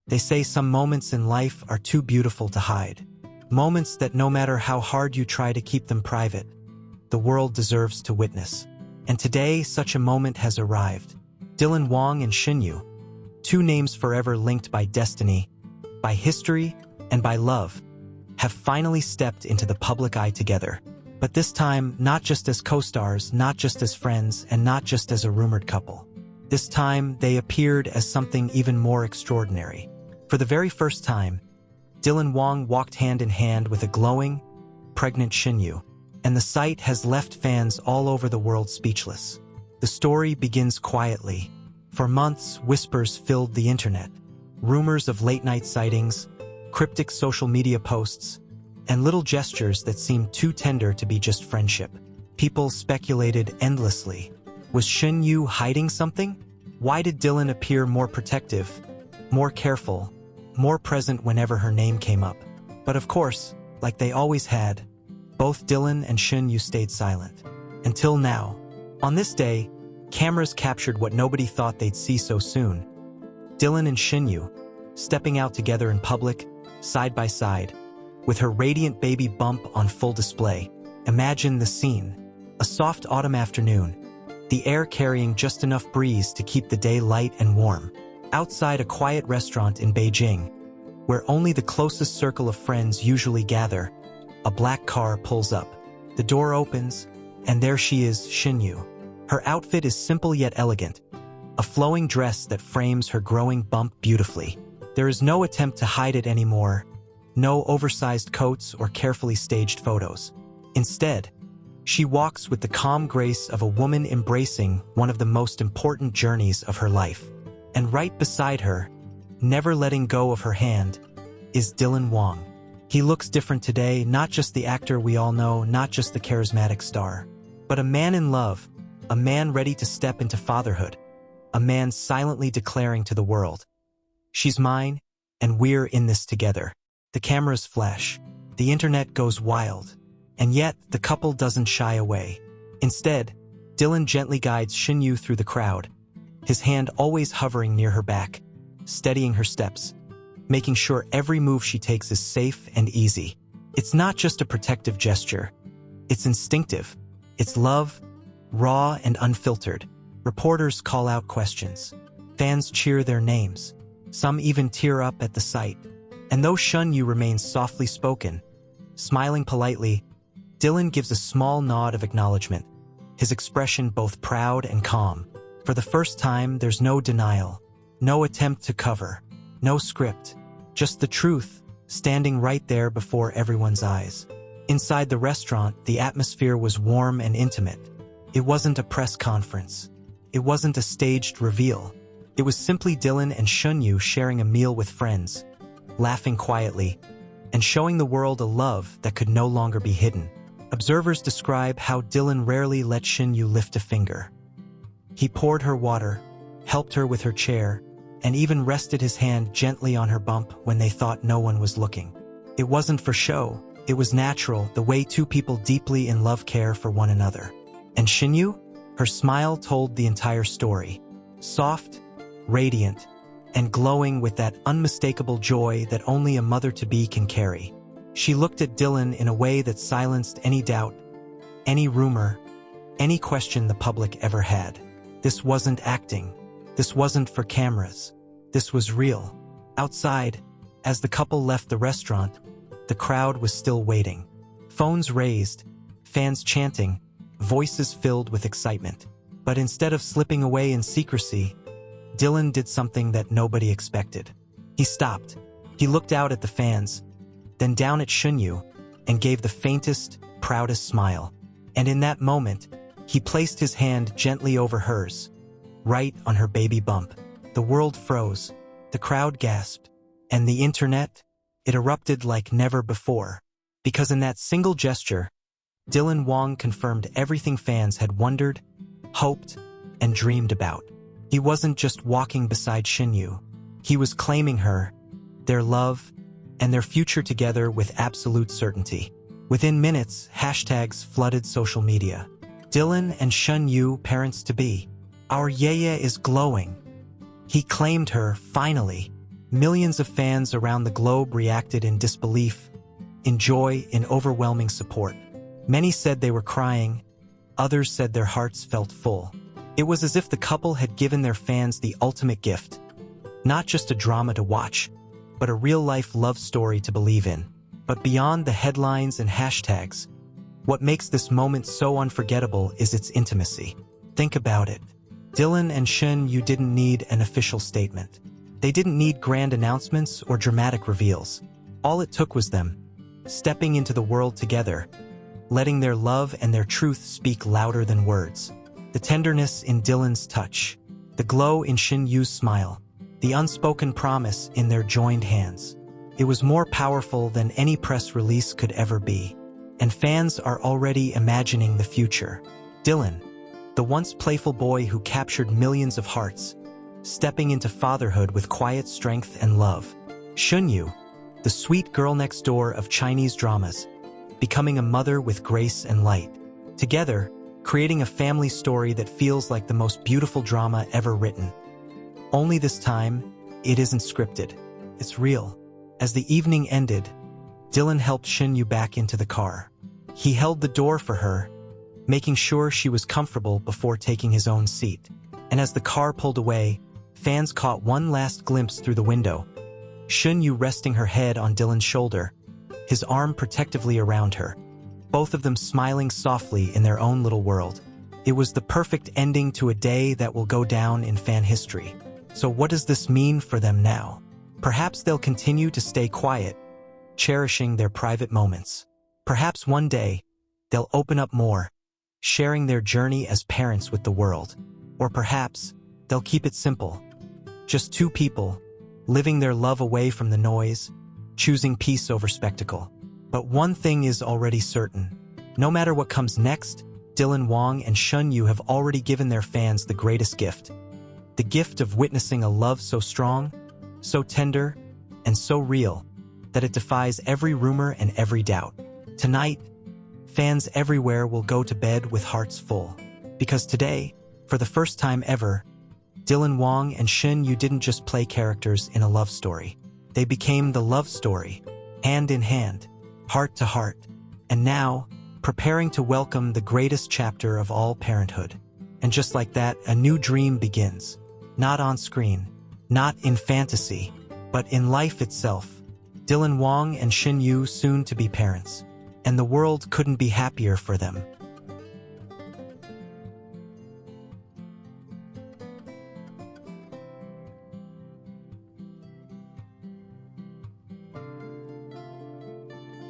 They say some moments in life are too beautiful to hide. Moments that no matter how hard you try to keep them private, the world deserves to witness. And today, such a moment has arrived. Dylan Wang and Shen Yue, two names forever linked by destiny, by history, and by love, have finally stepped into the public eye together. But this time, not just as co-stars, not just as friends, and not just as a rumored couple. This time, they appeared as something even more extraordinary. For the very first time, Dylan Wang walked hand in hand with a glowing, pregnant Shen Yue, and the sight has left fans all over the world speechless. The story begins quietly. For months, whispers filled the internet. Rumors of late-night sightings, cryptic social media posts, and little gestures that seemed too tender to be just friendship. People speculated endlessly. Was Shen Yue hiding something? Why did Dylan appear more protective, more careful, more present whenever her name came up? But of course, like they always had, both Dylan and Shen Yue stayed silent. Until now. On this day, cameras captured what nobody thought they'd see so soon. Dylan and Shen Yue, stepping out together in public, side by side, with her radiant baby bump on full display. Imagine the scene. A soft autumn afternoon, the air carrying just enough breeze to keep the day light and warm. Outside a quiet restaurant in Beijing, where only the closest circle of friends usually gather, a black car pulls up. The door opens, and there she is, Shen Yue. Her outfit is simple yet elegant, a flowing dress that frames her growing bump beautifully. There is no attempt to hide it anymore, no oversized coats or carefully staged photos. Instead, she walks with the calm grace of a woman embracing one of the most important journeys of her life. And right beside her, never letting go of her hand, is Dylan Wang. He looks different today, not just the actor we all know, not just the charismatic star, but a man in love, a man ready to step into fatherhood, a man silently declaring to the world, "She's mine, and we're in this together." The cameras flash, the internet goes wild, and yet the couple doesn't shy away. Instead, Dylan gently guides Shen Yue through the crowd, his hand always hovering near her back, steadying her steps, making sure every move she takes is safe and easy. It's not just a protective gesture. It's instinctive. It's love, raw and unfiltered. Reporters call out questions. Fans cheer their names. Some even tear up at the sight. And though Shen Yue remains softly spoken, smiling politely, Dylan gives a small nod of acknowledgement, his expression both proud and calm. For the first time, there's no denial, no attempt to cover, no script, just the truth, standing right there before everyone's eyes. Inside the restaurant, the atmosphere was warm and intimate. It wasn't a press conference. It wasn't a staged reveal. It was simply Dylan and Shen Yue sharing a meal with friends, laughing quietly, and showing the world a love that could no longer be hidden. Observers describe how Dylan rarely let Shen Yue lift a finger. He poured her water, helped her with her chair, and even rested his hand gently on her bump when they thought no one was looking. It wasn't for show, it was natural, the way two people deeply in love care for one another. And Shen Yue? Her smile told the entire story. Soft, radiant, and glowing with that unmistakable joy that only a mother-to-be can carry. She looked at Dylan in a way that silenced any doubt, any rumor, any question the public ever had. This wasn't acting. This wasn't for cameras. This was real. Outside, as the couple left the restaurant, the crowd was still waiting. Phones raised, fans chanting, voices filled with excitement. But instead of slipping away in secrecy, Dylan did something that nobody expected. He stopped. He looked out at the fans, then down at Shen Yue, and gave the faintest, proudest smile. And in that moment, he placed his hand gently over hers, right on her baby bump. The world froze, the crowd gasped, and the internet, it erupted like never before. Because in that single gesture, Dylan Wang confirmed everything fans had wondered, hoped, and dreamed about. He wasn't just walking beside Shen Yue. He was claiming her, their love, and their future together with absolute certainty. Within minutes, hashtags flooded social media. Dylan and Shen Yue, parents-to-be. Our Yeye is glowing. He claimed her, finally. Millions of fans around the globe reacted in disbelief, in joy, in overwhelming support. Many said they were crying, others said their hearts felt full. It was as if the couple had given their fans the ultimate gift, not just a drama to watch, but a real-life love story to believe in. But beyond the headlines and hashtags, what makes this moment so unforgettable is its intimacy. Think about it. Dylan and Shen Yue didn't need an official statement. They didn't need grand announcements or dramatic reveals. All it took was them, stepping into the world together, letting their love and their truth speak louder than words. The tenderness in Dylan's touch, the glow in Shen Yue's smile, the unspoken promise in their joined hands. It was more powerful than any press release could ever be. And fans are already imagining the future. Dylan, the once playful boy who captured millions of hearts, stepping into fatherhood with quiet strength and love. Shen Yue, the sweet girl next door of Chinese dramas, becoming a mother with grace and light. Together, creating a family story that feels like the most beautiful drama ever written. Only this time, it isn't scripted. It's real. As the evening ended, Dylan helped Shen Yue back into the car. He held the door for her, making sure she was comfortable before taking his own seat. And as the car pulled away, fans caught one last glimpse through the window. Shen Yue resting her head on Dylan's shoulder, his arm protectively around her, both of them smiling softly in their own little world. It was the perfect ending to a day that will go down in fan history. So what does this mean for them now? Perhaps they'll continue to stay quiet, cherishing their private moments. Perhaps one day, they'll open up more, sharing their journey as parents with the world. Or perhaps, they'll keep it simple. Just two people, living their love away from the noise, choosing peace over spectacle. But one thing is already certain. No matter what comes next, Dylan, Wang, and Shen Yue have already given their fans the greatest gift. The gift of witnessing a love so strong, so tender, and so real, that it defies every rumor and every doubt. Tonight, fans everywhere will go to bed with hearts full. Because today, for the first time ever, Dylan, Wang, and Shen Yue didn't just play characters in a love story. They became the love story, hand in hand, heart to heart. And now, preparing to welcome the greatest chapter of all parenthood. And just like that, a new dream begins. Not on screen, not in fantasy, but in life itself. Dylan, Wang, and Shen Yue soon to be parents. And the world couldn't be happier for them.